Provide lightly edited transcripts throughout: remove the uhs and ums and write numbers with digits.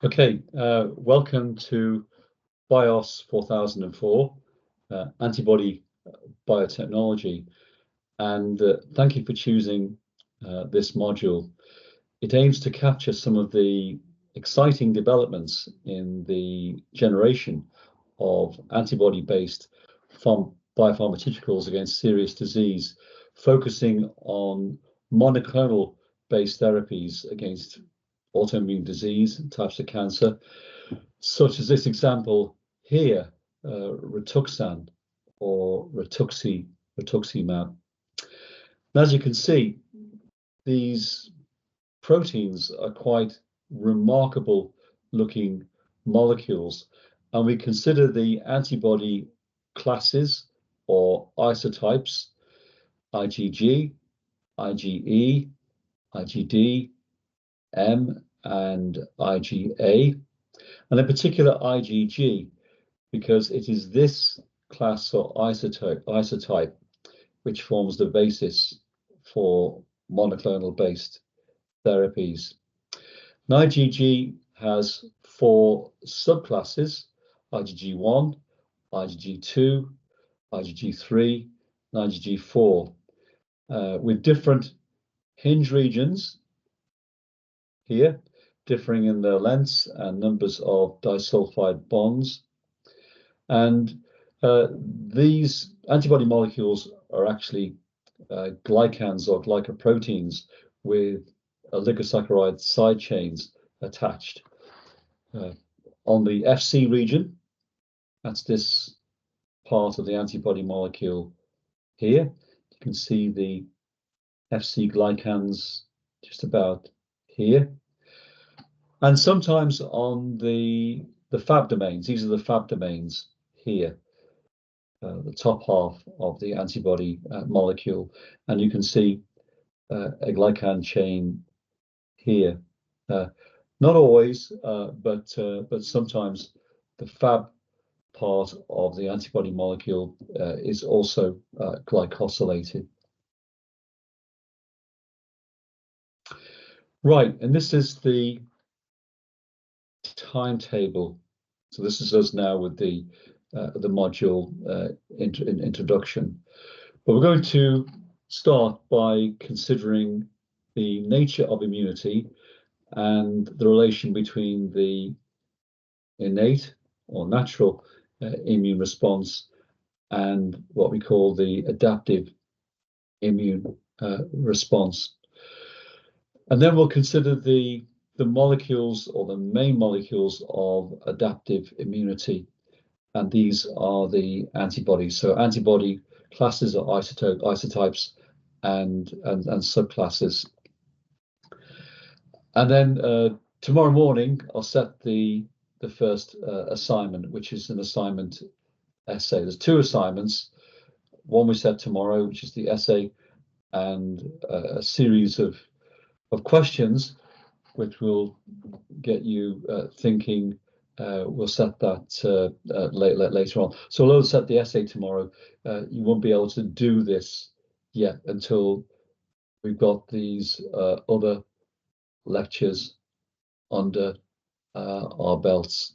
Okay, welcome to BIOS4004, Antibody Biotechnology, and thank you for choosing this module. It aims to capture some of the exciting developments in the generation of antibody-based biopharmaceuticals against serious disease, focusing on monoclonal-based therapies against autoimmune disease and types of cancer, such as this example here, Rituxan or rituximab. And as you can see, these proteins are quite remarkable looking molecules, and we consider the antibody classes or isotypes IgG, IgE, IgD, M, and IgA, and in particular IgG, because it is this class or isotype which forms the basis for monoclonal-based therapies. And IgG has 4 subclasses: IgG1, IgG2, IgG3, and IgG4, with different hinge regions here, differing in their lengths and numbers of disulfide bonds. And these antibody molecules are actually glycans or glycoproteins with oligosaccharide side chains attached. On the Fc region, that's this part of the antibody molecule here. You can see the Fc glycans just about here. And sometimes on the Fab domains, these are the Fab domains here, the top half of the antibody molecule, and you can see a glycan chain here. Not always, but sometimes the Fab part of the antibody molecule is also glycosylated. Right, and this is the timetable. So this is us now with the module introduction. But we're going to start by considering the nature of immunity and the relation between the innate or natural immune response and what we call the adaptive immune response. And then we'll consider the molecules or the main molecules of adaptive immunity, and these are the antibodies. So antibody classes are isotypes and subclasses. And then tomorrow morning I'll set the first assignment, which is an assignment essay. There's 2 assignments. One we set tomorrow, which is the essay, and a series of questions which will get you thinking. We'll set that later on. So although I'll set the essay tomorrow, you won't be able to do this yet until we've got these other lectures under our belts.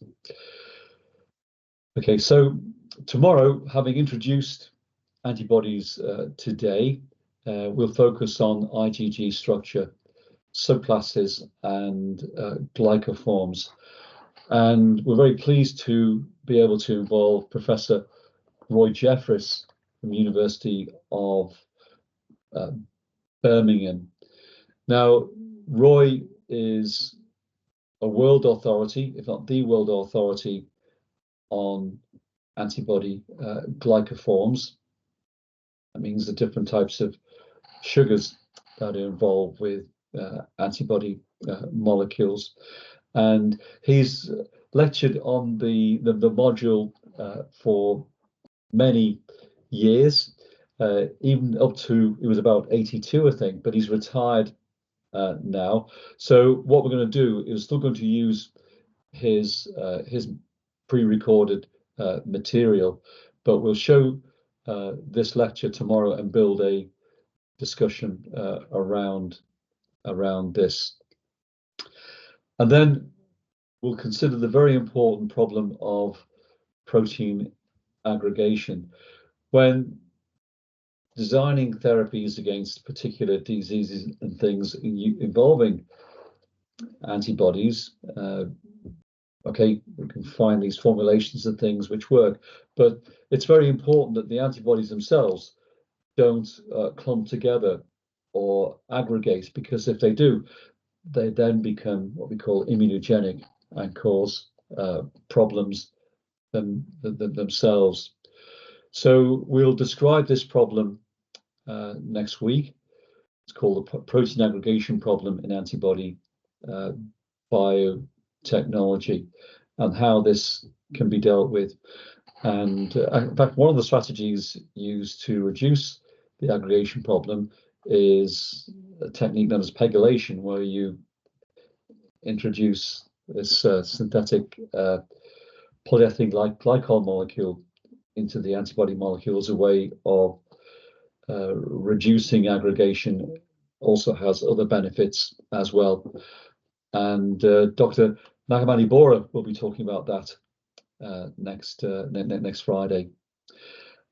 Okay, so tomorrow, having introduced antibodies today, we'll focus on IgG structure, subclasses, and glycoforms. And we're very pleased to be able to involve Professor Roy Jeffries from the University of Birmingham. Now, Roy is a world authority, if not the world authority, on antibody glycoforms. That means the different types of sugars that are involved with antibody molecules. And he's lectured on the module for many years, even up to, he was about 82, I think, but he's retired now. So what we're going to do is still going to use his pre-recorded material, but we'll show this lecture tomorrow and build a discussion around this. And then we'll consider the very important problem of protein aggregation. When designing therapies against particular diseases and things involving antibodies, okay, we can find these formulations of things which work, but it's very important that the antibodies themselves don't clump together or aggregate, because if they do, they then become what we call immunogenic and cause problems themselves. So we'll describe this problem next week. It's called the protein aggregation problem in antibody biotechnology, and how this can be dealt with. And in fact, one of the strategies used to reduce the aggregation problem is a technique known as pegylation, where you introduce this synthetic polyethylene glycol molecule into the antibody molecule as a way of reducing aggregation. Also has other benefits as well. And Dr. Nagamani Bora will be talking about that next Friday.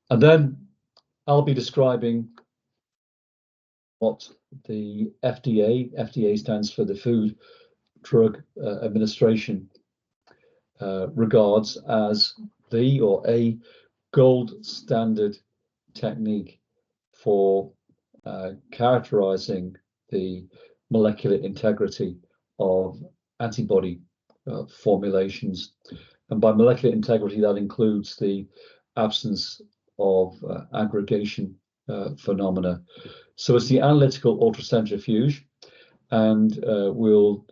And then I'll be describing what the FDA stands for the Food Drug Administration, regards as the or a gold standard technique for characterizing the molecular integrity of antibody formulations. And by molecular integrity, that includes the absence of aggregation phenomena. So it's the analytical ultracentrifuge, and we'll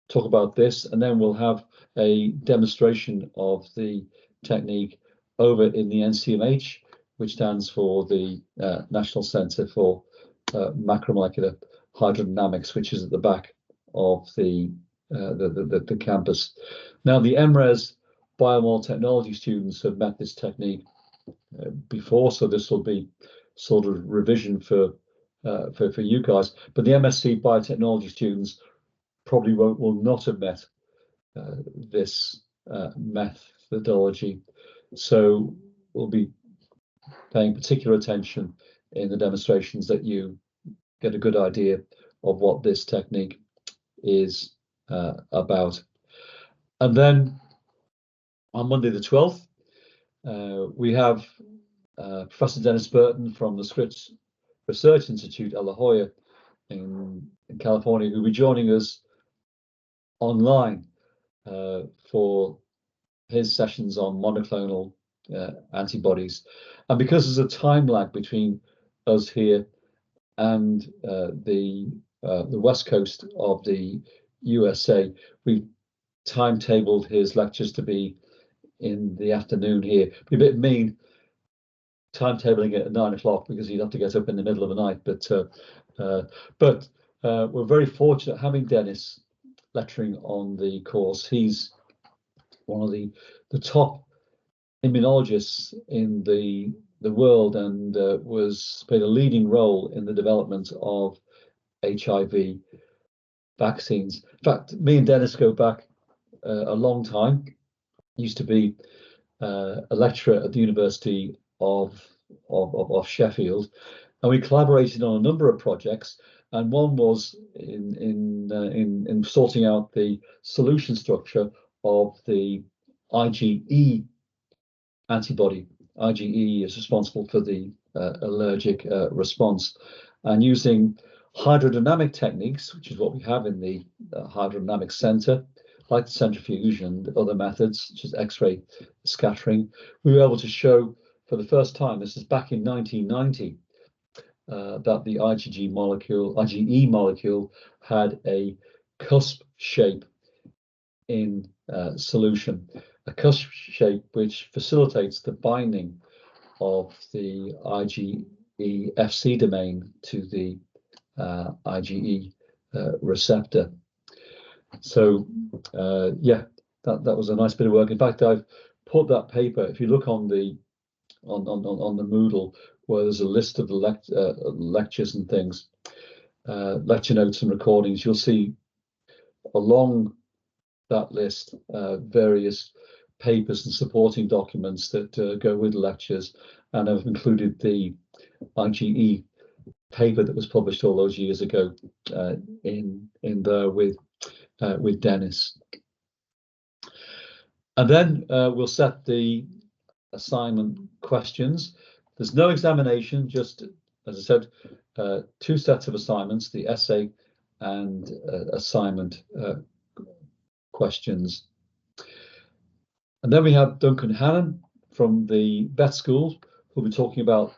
talk about this, and then we'll have a demonstration of the technique over in the NCMH, which stands for the National Centre for Macromolecular Hydrodynamics, which is at the back of the campus. Now, the MRes Biomole students have met this technique before, so this will be sort of revision for you guys. But the MSc Biotechnology students probably will not have met this methodology. So we'll be paying particular attention in the demonstrations that you get a good idea of what this technique is about. And then on Monday the 12th, we have Professor Dennis Burton from the Scripps Research Institute at La Jolla in California, who will be joining us online for his sessions on monoclonal antibodies. And because there's a time lag between us here and the west coast of the USA, we've timetabled his lectures to be in the afternoon here. It'd be a bit mean timetabling it at 9 o'clock, because he'd have to get up in the middle of the night. But we're very fortunate having Dennis lecturing on the course. He's one of the top immunologists in the world, and played a leading role in the development of HIV vaccines. In fact, me and Dennis go back a long time. He used to be a lecturer at the University of Sheffield, and we collaborated on a number of projects. And one was in sorting out the solution structure of the IgE antibody. IgE is responsible for the allergic response, and using hydrodynamic techniques, which is what we have in the hydrodynamic center, like the centrifuge and other methods, such as X-ray scattering, we were able to show for the first time, this is back in 1990, that the IgE molecule had a cusp shape in solution, a cusp shape which facilitates the binding of the IgE Fc domain to the IgE receptor. So yeah, that was a nice bit of work. In fact, I've put that paper, if you look on the Moodle, where there's a list of the lectures and things, lecture notes and recordings, you'll see a long that list various papers and supporting documents that go with lectures, and I've included the IGE paper that was published all those years ago in there with Dennis. And then we'll set the assignment questions. There's no examination, just, as I said, 2 sets of assignments, the essay and assignment questions. And then we have Duncan Hannon from the vet school, who'll be talking about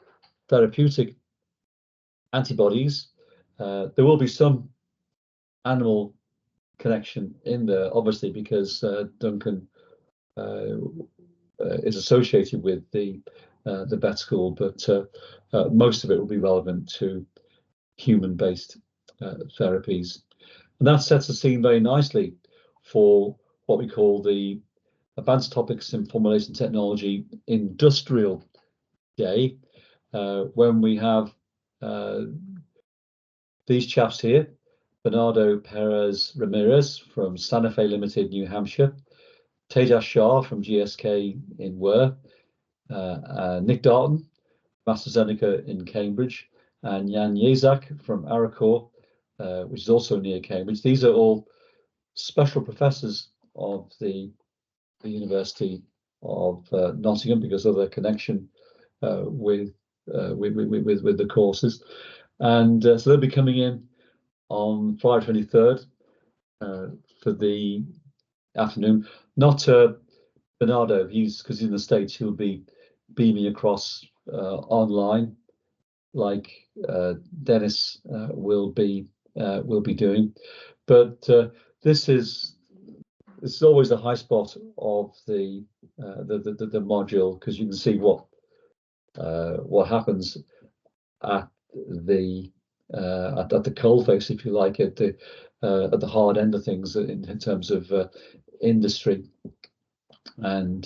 therapeutic antibodies. There will be some animal connection in there, obviously, because Duncan is associated with the vet school, but most of it will be relevant to human-based therapies. And that sets the scene very nicely for what we call the Advanced Topics in Formulation Technology Industrial Day, when we have these chaps here, Bernardo Perez Ramirez from Santa Fe Limited, New Hampshire, Tejas Shah from GSK in Ware, Nick Darton, AstraZeneca in Cambridge, and Jan Jezak from Aracor, which is also near Cambridge. These are all special professors of the University of Nottingham because of their connection with the courses, and so they'll be coming in on Friday 23rd for the afternoon. Not Bernardo, because he's in the States, he'll be beaming across online, like Dennis will be doing. But this is always the high spot of the module, because you can see what happens at the coalface, if you like, at the hard end of things in terms of industry, and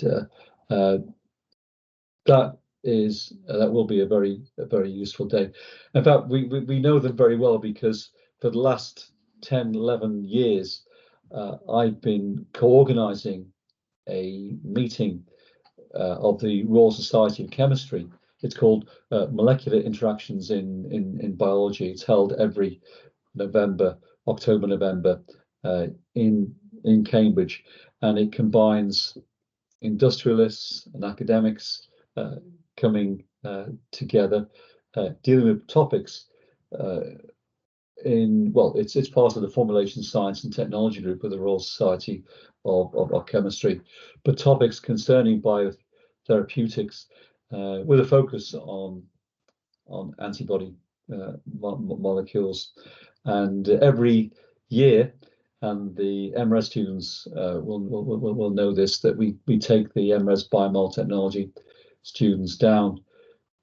that will be a very useful day. In fact, we know them very well because for the last 10-11 years I've been co-organizing a meeting of the Royal Society of Chemistry. It's called Molecular Interactions in Biology. It's held every October-November in Cambridge, and it combines industrialists and academics coming together, dealing with topics it's part of the Formulation Science and Technology group of the Royal Society of Chemistry, but topics concerning biotherapeutics with a focus on antibody molecules. And every year, and the MRes students will know this, that we take the MRes Biotechnology students down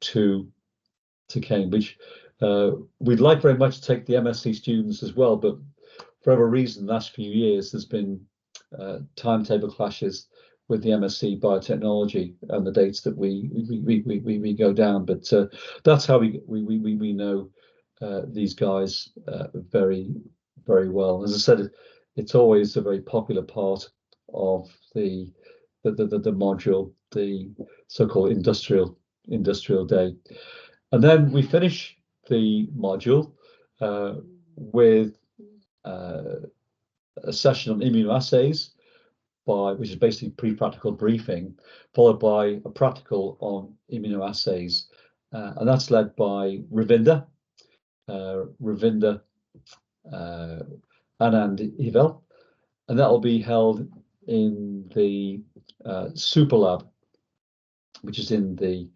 to Cambridge. We'd like very much to take the MSc students as well, but for whatever reason, the last few years there's been timetable clashes with the MSc Biotechnology and the dates that we go down. But that's how we know these guys very well. As I said, it's always a very popular part of the module, the so-called industrial day. And then we finish the module with a session on immunoassays, which is basically pre-practical briefing, followed by a practical on immunoassays, and that's led by Ravinder Anand Ivel, and that will be held in the Super Lab, which is in the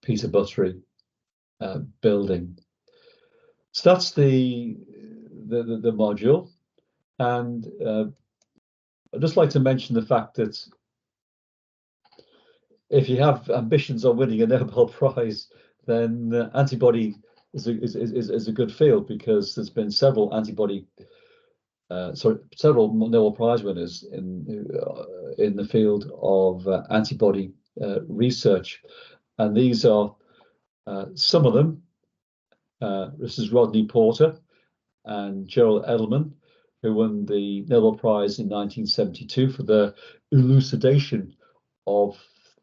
Peter Buttery building. So that's the module, and I'd just like to mention the fact that if you have ambitions on winning a Nobel Prize, then antibody is a good field, because there's been several several Nobel Prize winners in the field of antibody research, and these are some of them. This is Rodney Porter and Gerald Edelman, who won the Nobel Prize in 1972 for the elucidation of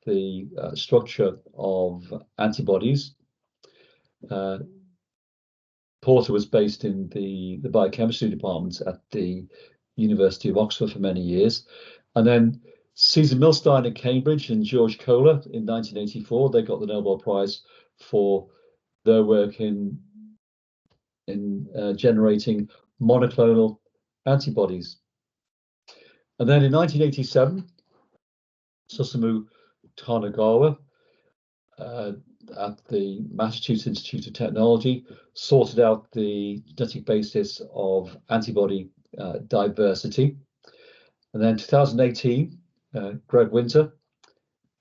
the structure of antibodies. Porter was based in the biochemistry department at the University of Oxford for many years. And then Cesar Milstein at Cambridge and George Kohler in 1984, they got the Nobel Prize for their work in generating monoclonal antibodies. And then in 1987, Susumu Tonegawa at the Massachusetts Institute of Technology sorted out the genetic basis of antibody diversity. And then 2018, Greg Winter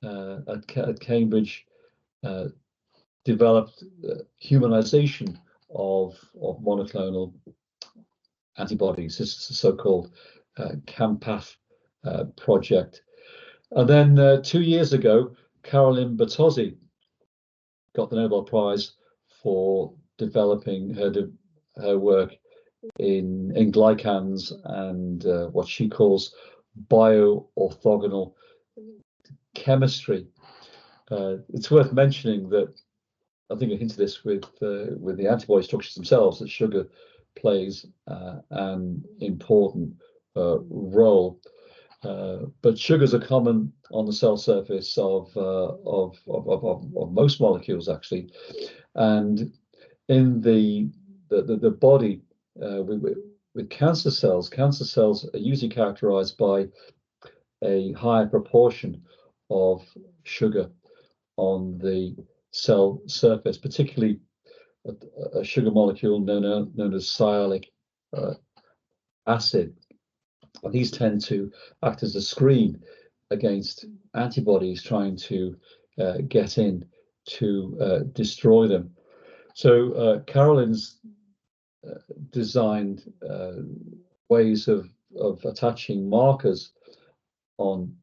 at Cambridge developed humanization of monoclonal antibodies. This is the so-called CAMPATH project. And then 2 years ago, Caroline Bertozzi got the Nobel Prize for developing her work in glycans and what she calls bioorthogonal chemistry. It's worth mentioning that, I think I hinted this with the antibody structures themselves, that sugar plays an important role. But sugars are common on the cell surface of most molecules, actually, and in the body with cancer cells are usually characterized by a higher proportion of sugar on the cell surface, particularly a sugar molecule known as sialic acid. And these tend to act as a screen against antibodies trying to get in to destroy them. So Caroline's designed ways of attaching markers on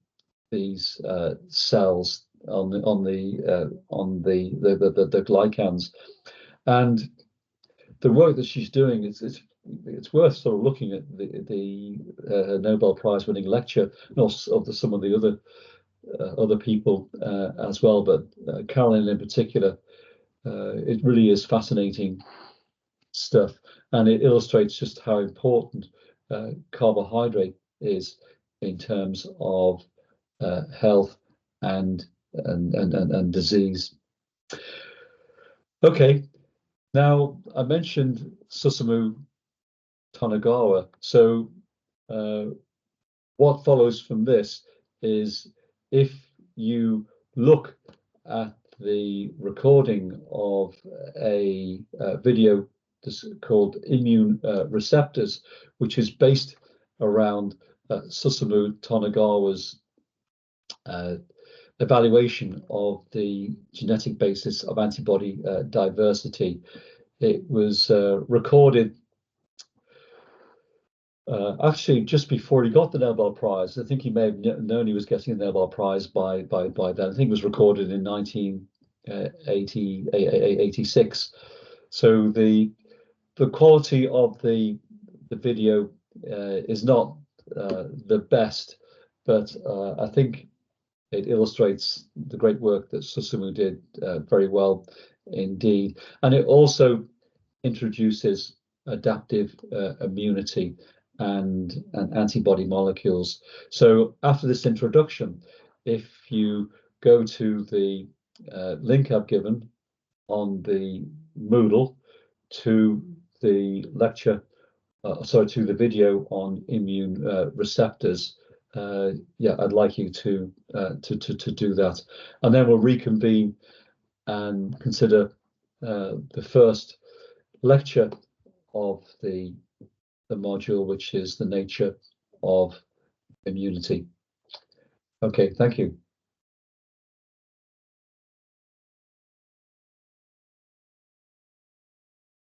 these cells, on the glycans, and the work that she's doing it's worth sort of looking at the Nobel Prize winning lecture, and also of some of the other people as well, but Caroline in particular. It really is fascinating stuff, and it illustrates just how important carbohydrate is in terms of health and disease. Okay, now I mentioned Susumu Tonegawa. So what follows from this is, if you look at the recording of a video called Immune Receptors, which is based around Susumu Tonegawa's evaluation of the genetic basis of antibody diversity. It was recorded actually just before he got the Nobel Prize. I think he may have known he was getting a Nobel Prize by then. I think it was recorded in 1986. So the quality of the video is not the best, but I think it illustrates the great work that Susumu did very well indeed. And it also introduces adaptive immunity and antibody molecules. So after this introduction, if you go to the link I've given on the Moodle to the lecture, to the video on immune receptors, yeah, I'd like you to do that, and then we'll reconvene and consider the first lecture of the module, which is the nature of immunity. Okay, thank you.